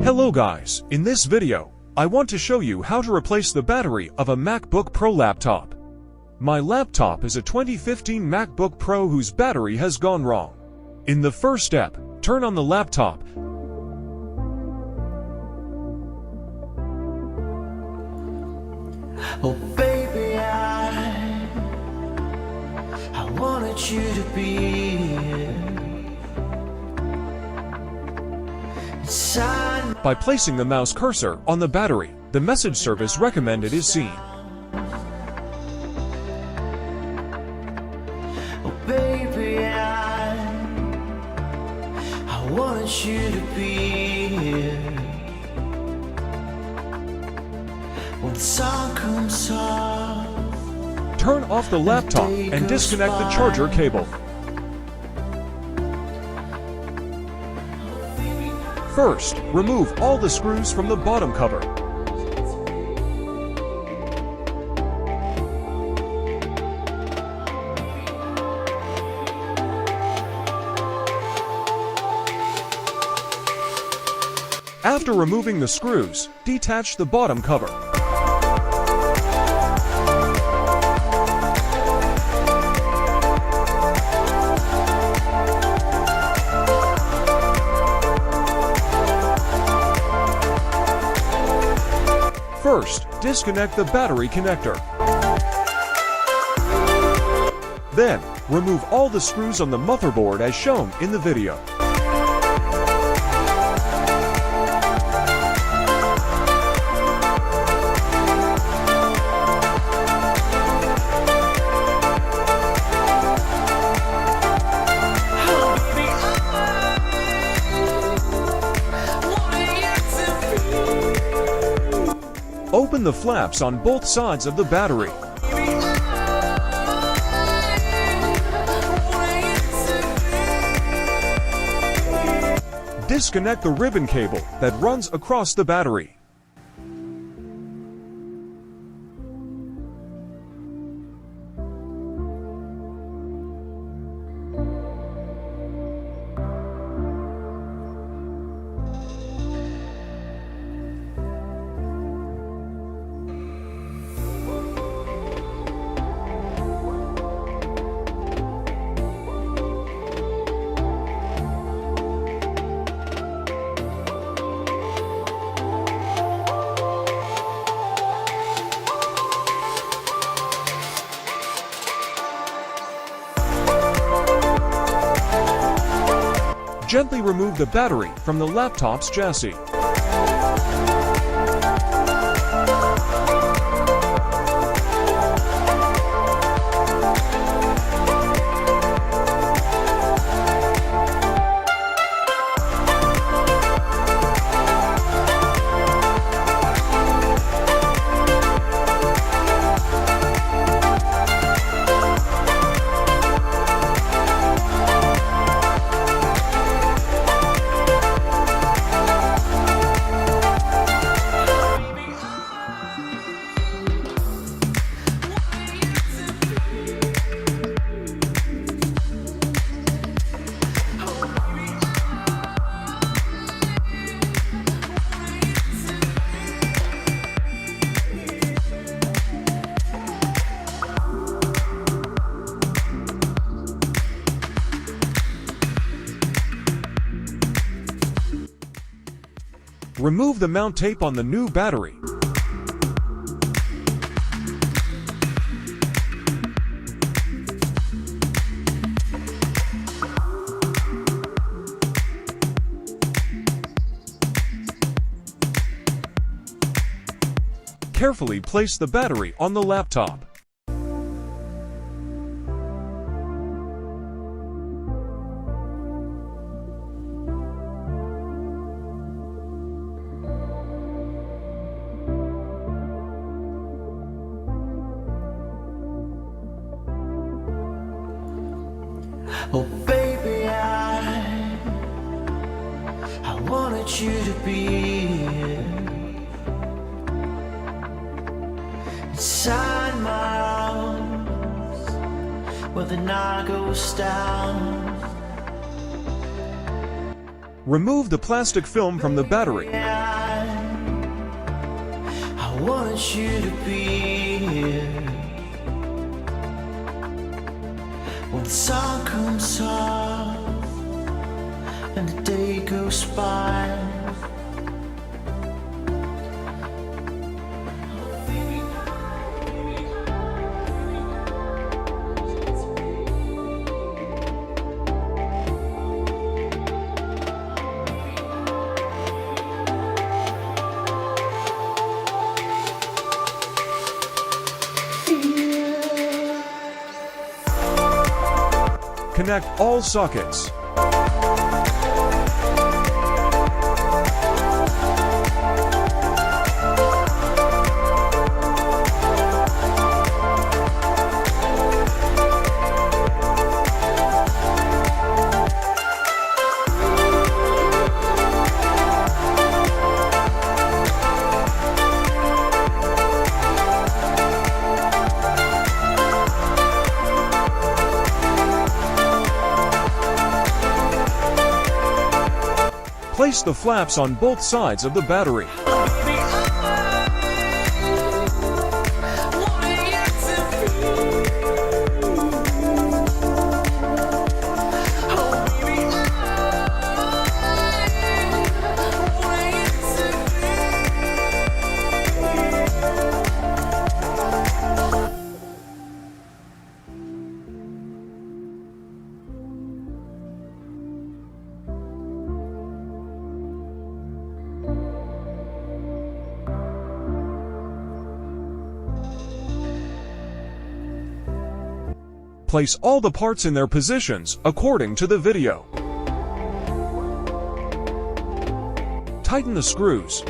Hello guys, in this video, I want to show you how to replace the battery of a MacBook Pro laptop. My laptop is a 2015 MacBook Pro whose battery has gone wrong. In the first step, turn on the laptop. Oh baby, I wanted you to be here. By placing the mouse cursor on the battery, the message service recommended is seen. Oh baby, I wanted you to be here. When the sun comes up, Turn off the laptop and disconnect the charger cable. First, remove all the screws from the bottom cover. After removing the screws, detach the bottom cover. First, disconnect the battery connector. Then, remove all the screws on the motherboard as shown in the video. Open the flaps on both sides of the battery. Disconnect the ribbon cable that runs across the battery. Gently remove the battery from the laptop's chassis. Remove the mount tape on the new battery. Carefully place the battery on the laptop. oh baby, I wanted you to be here. Inside my arms, where the night goes down. Remove the plastic film from the battery. I wanted you to be here. When the sun comes up and the day goes by, Connect all sockets. Place the flaps on both sides of the battery. Place all the parts in their positions according to the video. Tighten the screws.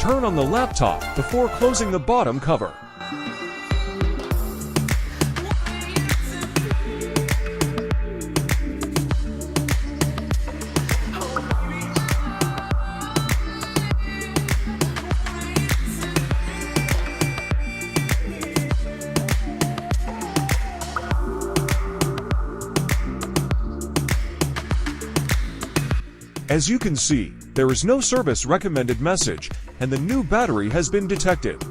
Turn on the laptop before closing the bottom cover. As you can see, there is no service recommended message, and the new battery has been detected.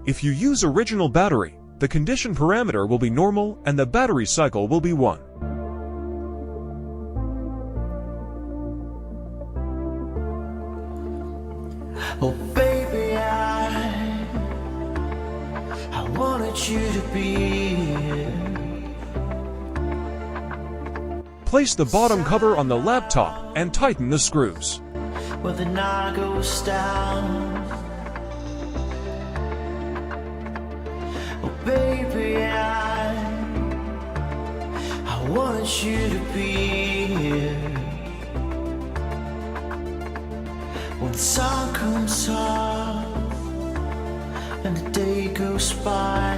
If you use original battery, the condition parameter will be normal and the battery cycle will be 1. oh baby, I wanted you to be here. Place the bottom cover on the laptop and tighten the screws. When the night goes down, oh baby, I wanted you to be here. When the sun comes up and the day goes by,